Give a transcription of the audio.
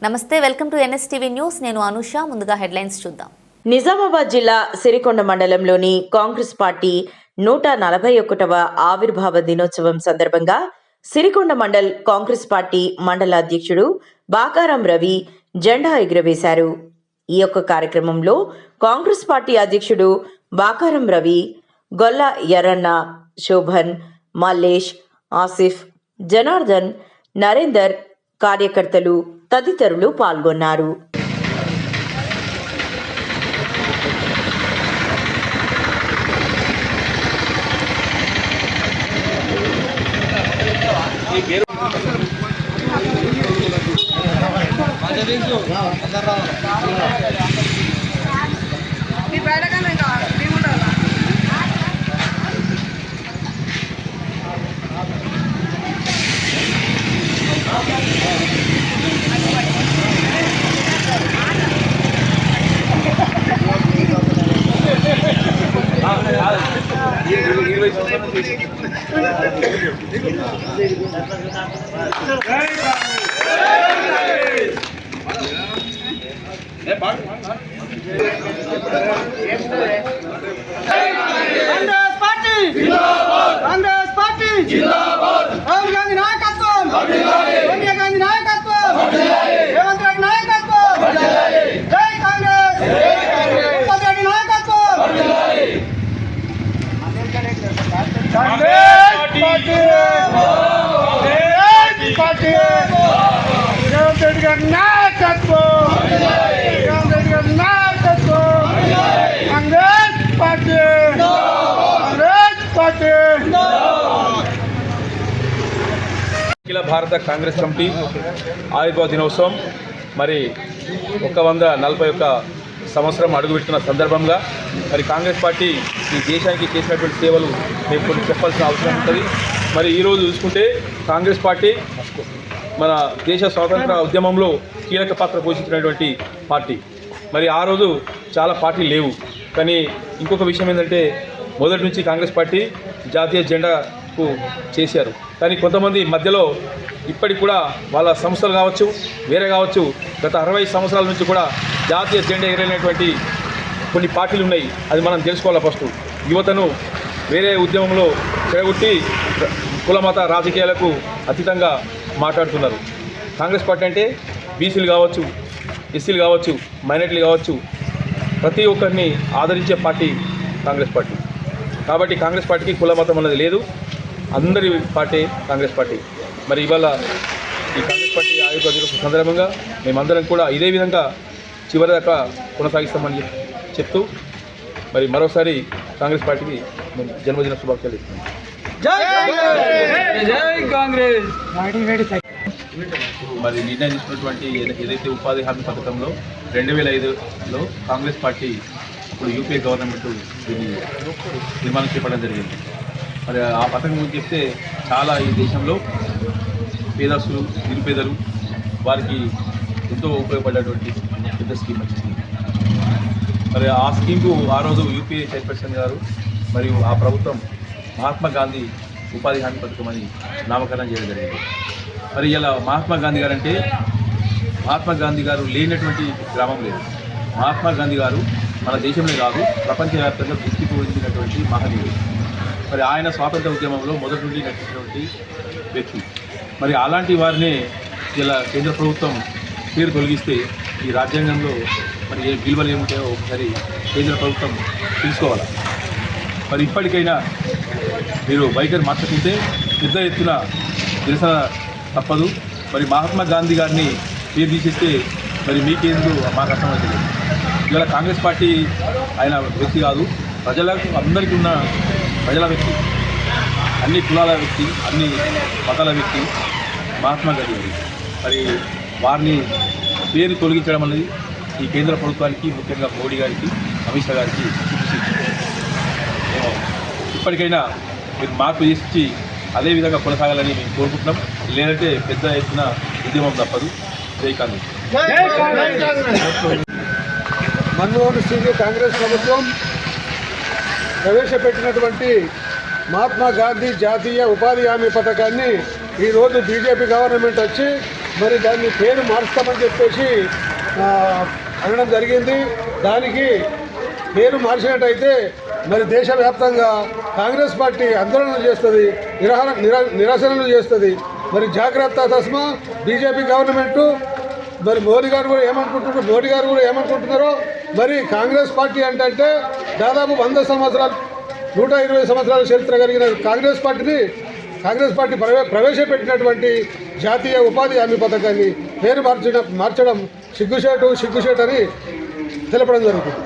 నమస్తే, welcome to NSTV news. నేను అనుష. ముందుగా హెడ్లైన్స్ చూద్దాం. నిజామాబాద్ జిల్లా సిరికొండ మండలంలోని కాంగ్రెస్ పార్టీ 141వ ఆవిర్భావ దినోత్సవం సందర్భంగా సిరికొండ మండల్ కాంగ్రెస్ పార్టీ మండల అధ్యక్షుడు బాకారం రవి జెండా ఎగురవేశారు. ఈ యొక్క కార్యక్రమంలో కాంగ్రెస్ పార్టీ అధ్యక్షుడు బాకారం రవి, గొల్ల ఎర్రన్న, శోభన్, మల్లేష్, ఆసిఫ్, జనార్దన్, నరేందర్, కార్యకర్తలు తదితరులు పాల్గొన్నారు. కాంగ్రెస్ పార్టీ జిందాబాద్. రాహుల్ గాంధీ నాయకత్వం, సోనియా గాంధీ నాయకత్వం, రేవంత్ రెడ్డి నాయకత్వం. జై కాంగ్రెస్, రేవంత్ రెడ్డి నాయకత్వం. కాంగ్రెస్ పార్టీ, రేవంత్ రెడ్డి గారి నాయకత్వం, రేవంత్ రెడ్డి గారి నాయకత్వం. కాంగ్రెస్ పార్టీ, అఖిల భారత కాంగ్రెస్ కమిటీ ఆవిర్భావ దినోత్సవం మరి 141 సంవత్సరం అడుగుపెట్టిన సందర్భంగా మరి కాంగ్రెస్ పార్టీ ఈ దేశానికి చేసినటువంటి సేవలు మేము కొన్ని చెప్పాల్సిన అవసరం ఉంటుంది. మరి ఈరోజు చూసుకుంటే కాంగ్రెస్ పార్టీ మన దేశ స్వాతంత్ర ఉద్యమంలో కీలక పాత్ర పోషించినటువంటి పార్టీ. మరి ఆ రోజు చాలా పార్టీలు లేవు, కానీ ఇంకొక విషయం ఏంటంటే మొదటి నుంచి కాంగ్రెస్ పార్టీ జాతీయ జెండాకు చేశారు. కానీ కొంతమంది మధ్యలో ఇప్పటికి కూడా వాళ్ళ సంస్థలు కావచ్చు, వేరే కావచ్చు, గత 60 సంవత్సరాల నుంచి కూడా జాతీయ జెండా ఎగరైనటువంటి కొన్ని పార్టీలు ఉన్నాయి. అది మనం తెలుసుకోవాలి. ఫస్ట్ యువతను వేరే ఉద్యమంలో చెడగొట్టి కులమత రాజకీయాలకు అతీతంగా మాట్లాడుతున్నారు. కాంగ్రెస్ పార్టీ అంటే బీసీలు కావచ్చు, ఎస్సీలు కావచ్చు, మైనారిటీలు కావచ్చు, ప్రతి ఒక్కరిని ఆదరించే పార్టీ కాంగ్రెస్ పార్టీ. కాబట్టి కాంగ్రెస్ పార్టీకి కుల మతం అన్నది లేదు, అందరి పార్టీ కాంగ్రెస్ పార్టీ. మరి ఇవాళ ఈ కాంగ్రెస్ పార్టీ ఆవిర్భావ దినోత్సవం సందర్భంగా మేమందరం కూడా ఇదే విధంగా చివరిదాకా కొనసాగిస్తామని చెప్తూ మరి మరోసారి కాంగ్రెస్ పార్టీకి జన్మదిన శుభాకాంక్షలు ఇస్తున్నాం. మరి నిర్ణయం తీసుకున్నటువంటి ఏదైతే ఉపాధి హామీ పథకంలో 2005లో కాంగ్రెస్ పార్టీ ఇప్పుడు యూపీఏ గవర్నమెంట్ దీన్ని నిర్మాణం చేపట్టడం జరిగింది. మరి ఆ పథకం గురించి చెప్తే చాలా ఈ దేశంలో పేదస్తులు, నిరుపేదలు వారికి ఎంతో ఉపయోగపడేటువంటి పెద్ద స్కీమ్ వచ్చింది. మరి ఆ స్కీమ్కు ఆ రోజు యూపీఏ చైర్పర్సన్ గారు మరియు ఆ ప్రభుత్వం మహాత్మా గాంధీ ఉపాధి హామీ పథకం అని నామకరణం చేయడం జరిగింది. మరి ఇలా మహాత్మా గాంధీ గారు అంటే మహాత్మా గాంధీ గారు లేనటువంటి గ్రామం లేదు. మహాత్మా గాంధీ గారు మన దేశంలో కాదు, ప్రపంచవ్యాప్తంగా గుర్తింపుడినటువంటి మహనీయుడు. మరి ఆయన స్వాతంత్ర ఉద్యమంలో మొదటి నుండి నడిచినటువంటి వ్యక్తి. మరి అలాంటి వారిని ఇలా కేంద్ర ప్రభుత్వం పేరు తొలగిస్తే ఈ రాజ్యాంగంలో మరి ఏ విలువలు ఏముంటాయో ఒకసారి కేంద్ర ప్రభుత్వం తెలుసుకోవాలి. మరి ఇప్పటికైనా మీరు వైఖరి మార్చుకుంటే పెద్ద ఎత్తున నిరసన తప్పదు. మరి మహాత్మా గాంధీ గారిని పేరు తీసేస్తే మరి మీకేందు మాకు అర్థమవుతుంది. ఇవాళ కాంగ్రెస్ పార్టీ ఆయన వ్యక్తి కాదు, ప్రజలకు అందరికీ ఉన్న ప్రజల వ్యక్తి, అన్ని కులాల వ్యక్తి, అన్ని మతాల వ్యక్తి మహాత్మా గాంధీ గారి. మరి వారిని పేరు తొలగించడం అనేది ఈ కేంద్ర ప్రభుత్వానికి, ముఖ్యంగా మోడీ గారికి, అమిత్ షా గారికి ఇప్పటికైనా మీరు మార్పు చేసి అదే విధంగా కొనసాగాలని మేము కోరుకుంటున్నాం. లేదంటే పెద్ద ఎత్తున ఉద్యమం తప్పదు. జై కాంగ్రెస్. మన్మోహన్ సింగ్ కాంగ్రెస్ ప్రభుత్వం ప్రవేశపెట్టినటువంటి మహాత్మా గాంధీ జాతీయ ఉపాధి హామీ పథకాన్ని ఈరోజు బీజేపీ గవర్నమెంట్ వచ్చి మరి దాన్ని పేరు మారుస్తామని చెప్పేసి అనడం జరిగింది. దానికి పేరు మార్చినట్టయితే మరి దేశవ్యాప్తంగా కాంగ్రెస్ పార్టీ ఆందోళనలు చేస్తుంది, నిరసనలు చేస్తుంది. మరి జాగ్రత్త తస్మా బీజేపీ గవర్నమెంటు మరి మోడీ గారు కూడా ఏమనుకుంటున్నారో మరి కాంగ్రెస్ పార్టీ అంటే దాదాపు 100 సంవత్సరాలు 120 సంవత్సరాల చరిత్ర కలిగిన కాంగ్రెస్ పార్టీ ప్రవేశపెట్టినటువంటి జాతీయ ఉపాధి హామీ పథకాన్ని పేరు మార్చడం సిగ్గుచేటు అని తెలపడం జరుగుతుంది.